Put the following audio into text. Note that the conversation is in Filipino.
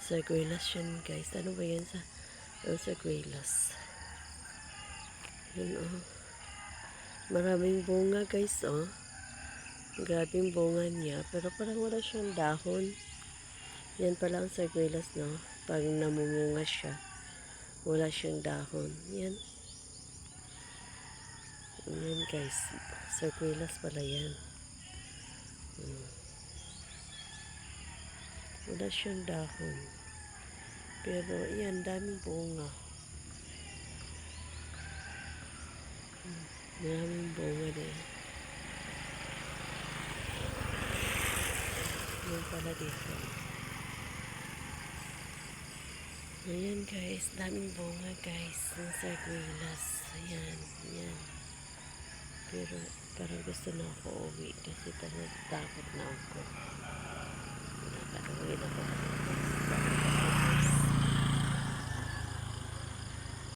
Sarguelas yun guys. Ano ba yan sa sarguelas? Yun oh. Maraming bunga guys oh. Grabing bunga niya. Pero parang wala siyang dahon. Yan pala ang sarguelas no. Pag namumunga siya. Wala siyang dahon. Yan. Yan guys. Sarguelas pala yan. Wala siyang dahon. Pero yan, daming bunga. Maraming bunga din. Yan pala dito. Ayan guys, daming bunga guys. Ng sarguelas. Ayan, ayan. Pero parang gusto na ako uwi kasi parang takot na ako.